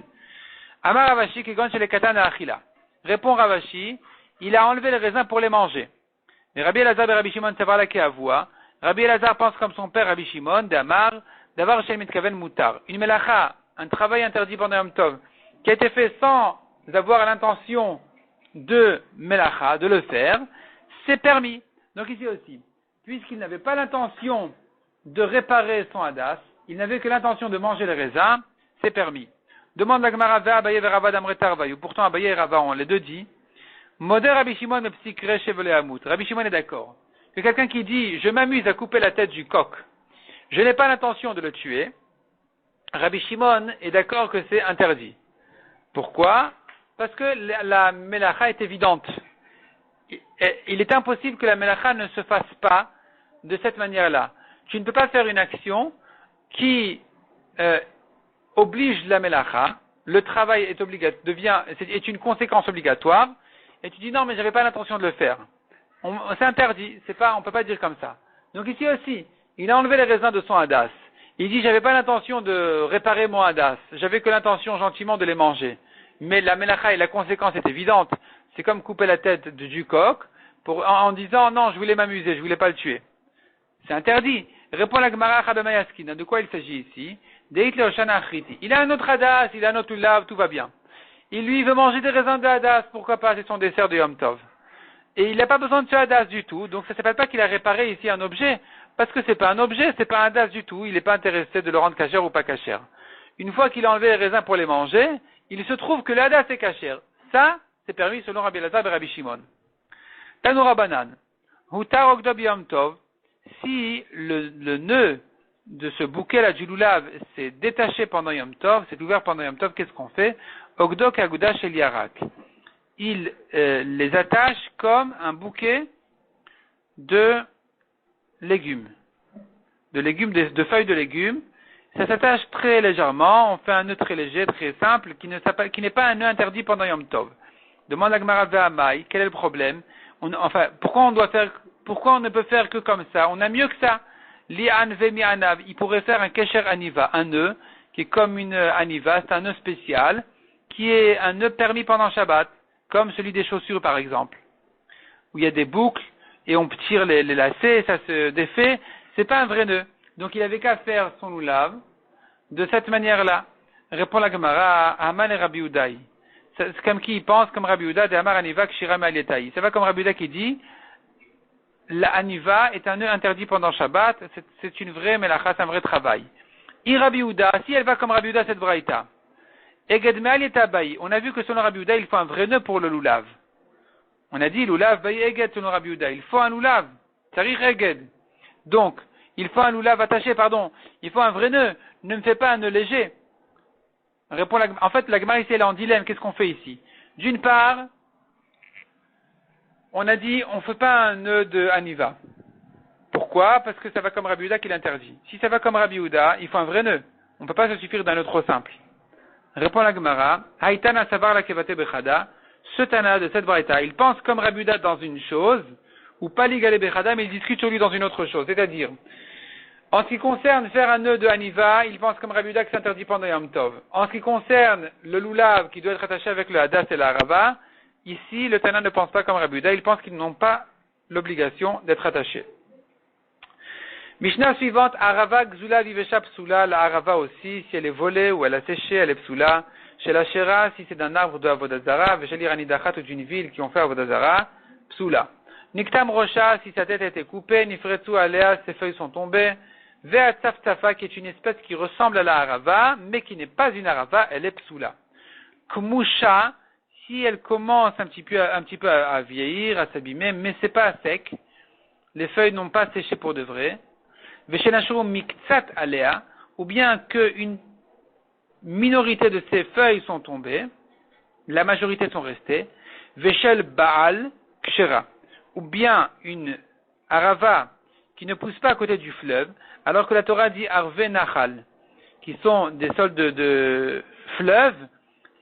Amar Ravashi kegon chez les katan achila. Répond Ravashi, il a enlevé les raisins pour les manger. Mais Rabbi Elazar et Rabbi Shimon savoir la voix. Rabbi Elazar pense comme son père Rabbi Shimon, d'Amar, d'avoir chez Mitkaven Moutar. Une melacha, un travail interdit pendant Yom Tov, qui a été fait sans avoir l'intention de melacha, de le faire, c'est permis. Donc ici aussi, puisqu'il n'avait pas l'intention de réparer son hadas, il n'avait que l'intention de manger les raisins, c'est permis. Demande la Gemara vers Abaye vers Rava d'Amretar Vayou. Pourtant Abaye et Rava ont les deux dit, Moder Rabbi Shimon me psychre chevelé amout. Rabbi Shimon est d'accord. Que quelqu'un qui dit, je m'amuse à couper la tête du coq, je n'ai pas l'intention de le tuer, Rabbi Shimon est d'accord que c'est interdit. Pourquoi? Parce que la melacha est évidente. Il est impossible que la melacha ne se fasse pas de cette manière-là. Tu ne peux pas faire une action qui oblige la melacha, le travail est une conséquence obligatoire, et tu dis non mais j'avais pas l'intention de le faire. C'est interdit, on peut pas dire comme ça. Donc ici aussi, il a enlevé les raisins de son hadas. Il dit, j'avais pas l'intention de réparer mon hadas. J'avais que l'intention gentiment de les manger. Mais la melacha et la conséquence est évidente. C'est comme couper la tête du coq en disant, non, je voulais m'amuser, je voulais pas le tuer. C'est interdit. Répond la Gemara Chadamayaskina. De quoi il s'agit ici? Il a un autre hadas, il a un autre lulav, tout va bien. Il veut manger des raisins de hadas, pourquoi pas, c'est son dessert de Yom Tov. Et il n'a pas besoin de ce hadas du tout, donc ça ne s'appelle pas qu'il a réparé ici un objet, parce que c'est pas un objet, c'est pas un hadas du tout, il n'est pas intéressé de le rendre kasher ou pas kasher. Une fois qu'il a enlevé les raisins pour les manger, il se trouve que le hadas est kasher. Ça, c'est permis selon Rabbi Elazar et Rabbi Shimon. Tanoura banan. Hutar ogdob Yom Tov. Si le nœud de ce bouquet-là du lulav s'est détaché pendant Yom Tov, c'est ouvert pendant Yom Tov, qu'est-ce qu'on fait? Ogdok aguda shel yarak. Il les attache comme un bouquet de légumes, de feuilles de légumes. Ça s'attache très légèrement, on fait un nœud très léger, très simple, qui n'est pas un nœud interdit pendant Yom Tov. Demande la Gemara Ve'amai, quel est le problème? Pourquoi on ne peut faire que comme ça? On a mieux que ça. Li'an ve'mi'anav, il pourrait faire un kesher aniva, un nœud, qui est comme une aniva, c'est un nœud spécial, qui est un nœud permis pendant Shabbat, comme celui des chaussures par exemple, où il y a des boucles, et on tire les lacets, et ça se défait, c'est pas un vrai nœud. Donc il avait qu'à faire son lulav de cette manière-là. Répond la Gemara, Aman et Rabbi Udaï. C'est comme qui pense, comme Rabbi Uda, de Amar Aniva Kshira Ma'alietai. Ça va comme Rabbi Uda qui dit, la Aniva est un nœud interdit pendant Shabbat, c'est une vraie melacha, c'est un vrai travail. I Rabbi Uda, si elle va comme Rabbi Uda, cette braïta. Eged Ma'alietai. On a vu que selon Rabbi Uda, il faut un vrai nœud pour le lulav. On a dit, lulav, baï Eged selon Rabbi Uda. Il faut un lulav. Tarich Eged. Donc, il faut un lulav attaché, il faut un vrai nœud. Ne me fais pas un nœud léger. En fait, la Gemara ici, elle est en dilemme. Qu'est-ce qu'on fait ici? D'une part, on a dit, on ne fait pas un nœud de Aniva. Pourquoi? Parce que ça va comme Rabbi Uda qui l'interdit. Si ça va comme Rabbi Uda, il faut un vrai nœud. On ne peut pas se suffire d'un nœud trop simple. Répond la Gemara, Haïtana savar la kevate bechada, ce Tana de cette braïta, il pense comme Rabuda dans une chose, ou paligale bechada, mais il discute sur lui dans une autre chose. C'est-à-dire, en ce qui concerne faire un nœud de Haniva, il pense comme Rabuda que c'est interdit pendant Yom Tov. En ce qui concerne le lulav qui doit être attaché avec le hadas et la harava, ici, le Tana ne pense pas comme Rabuda, il pense qu'ils n'ont pas l'obligation d'être attachés. Mishnah suivante, Arava Gzula Vivesha Psula, la Arava aussi, si elle est volée ou elle a séché, elle est Psula. Chez la Shera, si c'est d'un arbre de Avodazara, Veshel Iranidachat ou d'une ville qui ont fait Avodazara, Psula. Niktam Rocha, si sa tête a été coupée, Nifretsu Alea, ses feuilles sont tombées. Veat Taftafa, qui est une espèce qui ressemble à la Arava, mais qui n'est pas une Arava, elle est Psula. Kmusha, si elle commence un petit peu à vieillir, à s'abîmer, mais c'est pas sec, les feuilles n'ont pas séché pour de vrai. Veshenashu miktsat alea, ou bien qu'une minorité de ces feuilles sont tombées, la majorité sont restées. Veshel baal kshera, ou bien une arava qui ne pousse pas à côté du fleuve, alors que la Torah dit arve nachal, qui sont des sols de fleuve.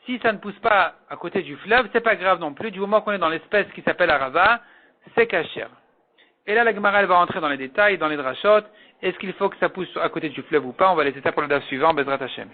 Si ça ne pousse pas à côté du fleuve, c'est pas grave non plus, du moment qu'on est dans l'espèce qui s'appelle arava, c'est kasher. Et là, la Gemara, elle va rentrer dans les détails, dans les drachot. Est-ce qu'il faut que ça pousse à côté du fleuve ou pas? On va laisser ça pour le daf suivant, Bezrat Hashem.